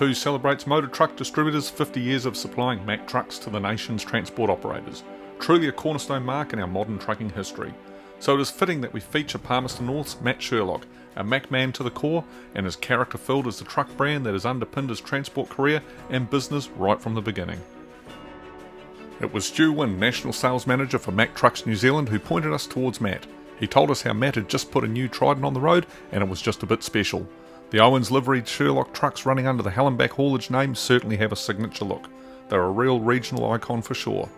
2022 celebrates Motor Truck Distributors' 50 years of supplying Mack trucks to the nation's transport operators, truly a cornerstone mark in our modern trucking history. So it is fitting that we feature Palmerston North's Matt Sherlock, a Mack man to the core, and his character-filled as the truck brand that has underpinned his transport career and business right from the beginning. It was Stu Wynn, National Sales Manager for Mack Trucks New Zealand, who pointed us towards Matt. He told us how Matt had just put a new Trident on the road and it was just a bit special. The Owens liveried Sherlock trucks running under the Hallenbach haulage name certainly have a signature look. They're a real regional icon for sure.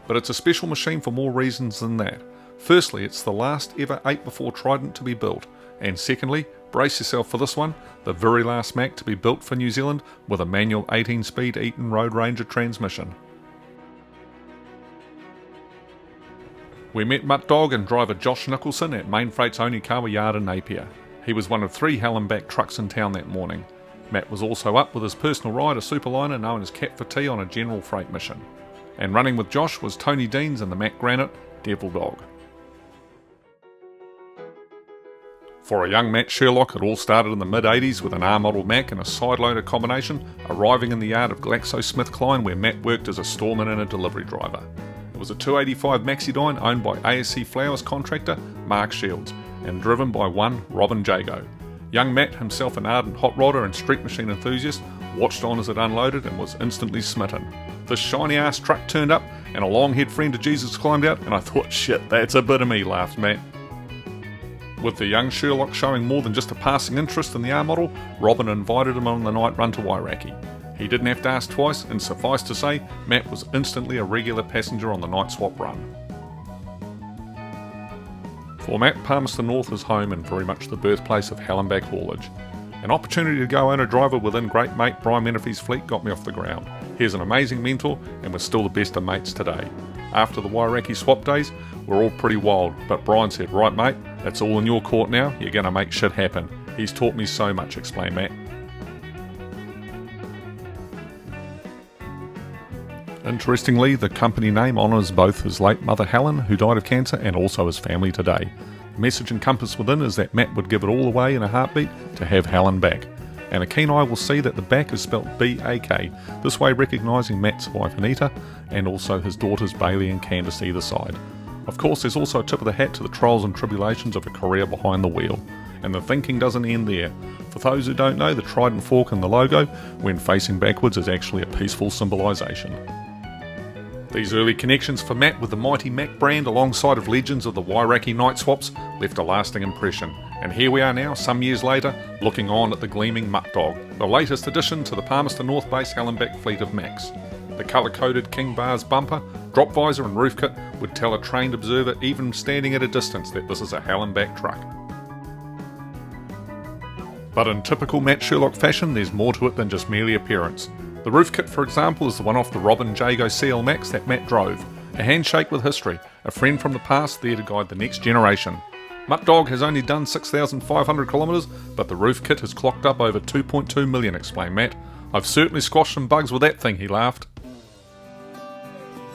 But it's a special machine for more reasons than that. Firstly, it's the last ever 8x4 Trident to be built. And secondly, brace yourself for this one, the very last Mack to be built for New Zealand with a manual 18-speed Eaton Road Ranger transmission. We met Mutt Dog and driver Josh Nicholson at Mainfreight's Onikawa yard in Napier. He was one of 3 Hallenbach trucks in town that morning. Matt was also up with his personal ride, a superliner known as Cat for Tea, on a general freight mission. And running with Josh was Tony Deans and the Mack Granite Devil Dog. For a young Matt Sherlock, it all started in the mid-80s with an R-model Mack and a side-loader combination arriving in the yard of GlaxoSmithKline, where Matt worked as a storeman and a delivery driver. It was a 285 Maxidyne owned by ASC Flowers contractor Mark Shields and driven by one Robin Jago. Young Matt, himself an ardent hot rodder and street machine enthusiast, watched on as it unloaded and was instantly smitten. This shiny ass truck turned up and a long-haired friend of Jesus climbed out, and I thought, shit, that's a bit of me, laughed Matt. With the young Sherlock showing more than just a passing interest in the R model, Robin invited him on the night run to Wairaki. He didn't have to ask twice, and suffice to say, Matt was instantly a regular passenger on the night swap run. For Matt, Palmerston North is home and very much the birthplace of Hallenbach haulage. An opportunity to go own a driver within great mate Brian Menefee's fleet got me off the ground. He's an amazing mentor and we're still the best of mates today. After the Wairaki swap days, we're all pretty wild, but Brian said, right mate, it's all in your court now, you're going to make shit happen. He's taught me so much, explained Matt. Interestingly, the company name honours both his late mother Helen, who died of cancer, and also his family today. The message encompassed within is that Matt would give it all away in a heartbeat to have Helen back. And a keen eye will see that the back is spelt B-A-K, this way recognising Matt's wife Anita, and also his daughters Bailey and Candice either side. Of course, there's also a tip of the hat to the trials and tribulations of a career behind the wheel. And the thinking doesn't end there. For those who don't know, the trident fork in the logo, when facing backwards, is actually a peaceful symbolisation. These early connections for Matt with the mighty Mack brand alongside of legends of the Wairaki night swaps left a lasting impression. And here we are now, some years later, looking on at the gleaming Mutt Dog, the latest addition to the Palmerston North base Hallenbach fleet of Macks. The colour-coded King Bars bumper, drop visor and roof kit would tell a trained observer even standing at a distance that this is a Hallenbach truck. But in typical Matt Sherlock fashion, there's more to it than just merely appearance. The roof kit, for example, is the one off the Robin Jago CL Max that Matt drove. A handshake with history, a friend from the past there to guide the next generation. Mutt Dog has only done 6,500 kilometres, but the roof kit has clocked up over 2.2 million, explained Matt. I've certainly squashed some bugs with that thing, he laughed.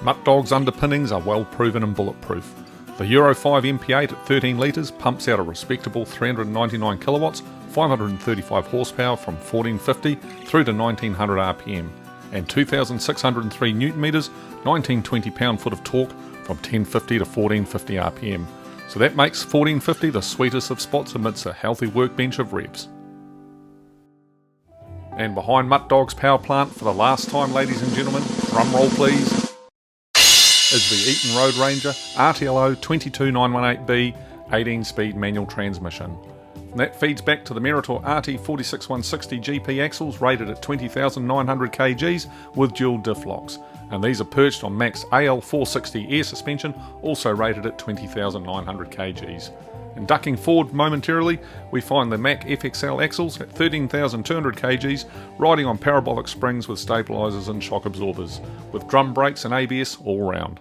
Mutt Dog's underpinnings are well proven and bulletproof. The Euro 5 MP8 at 13 litres pumps out a respectable 399 kilowatts, 535 horsepower from 1450 through to 1900 RPM, and 2,603 newton metres, 1920 pound-foot of torque from 1050 to 1450 RPM. So that makes 1450 the sweetest of spots amidst a healthy workbench of revs. And behind Mutt Dog's power plant for the last time, ladies and gentlemen, drum roll please, is the Eaton Road Ranger RTLO 22918B 18-speed manual transmission. And that feeds back to the Meritor RT46160 GP axles rated at 20,900 kgs with dual diff locks, and these are perched on Mack's AL460 air suspension, also rated at 20,900 kgs. And ducking forward momentarily, we find the Mack FXL axles at 13,200 kgs, riding on parabolic springs with stabilisers and shock absorbers, with drum brakes and ABS all round.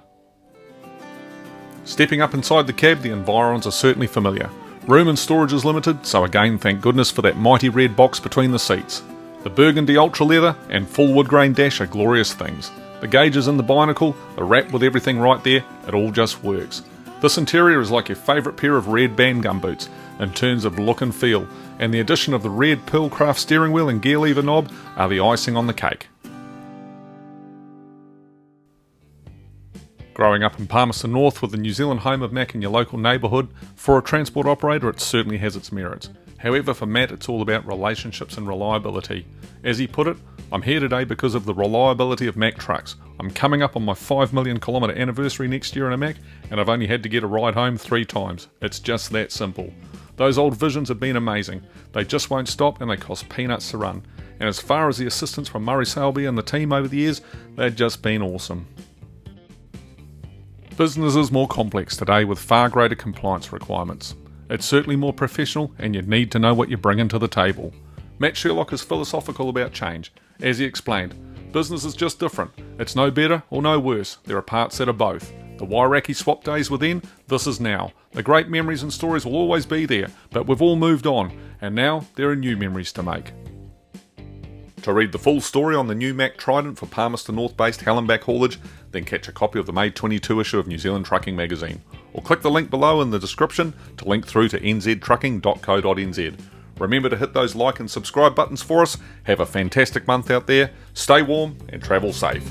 Stepping up inside the cab, the environs are certainly familiar. Room and storage is limited, so again thank goodness for that mighty red box between the seats. The burgundy ultra leather and full wood grain dash are glorious things. The gauges in the binacle, the wrap with everything right there, it all just works. This interior is like your favourite pair of red band gumboots in terms of look and feel, and the addition of the red Pearlcraft steering wheel and gear lever knob are the icing on the cake. Growing up in Palmerston North with the New Zealand home of Mack in your local neighbourhood, for a transport operator it certainly has its merits. However, for Matt it's all about relationships and reliability. As he put it, I'm here today because of the reliability of Mack trucks. I'm coming up on my 5 million kilometre anniversary next year in a Mack, and I've only had to get a ride home 3 times. It's just that simple. Those old Visions have been amazing. They just won't stop and they cost peanuts to run. And as far as the assistance from Murray Selby and the team over the years, they've just been awesome. Business is more complex today with far greater compliance requirements. It's certainly more professional and you need to know what you're bringing to the table. Matt Sherlock is philosophical about change. As he explained, business is just different. It's no better or no worse. There are parts that are both. The Wairaki swap days were then, this is now. The great memories and stories will always be there, but we've all moved on, and now there are new memories to make. To read the full story on the new Mack Trident for Palmerston North-based Hallenbach haulage, then catch a copy of the May 22 issue of New Zealand Trucking Magazine, or click the link below in the description to link through to nztrucking.co.nz. Remember to hit those like and subscribe buttons for us. Have a fantastic month out there, stay warm and travel safe.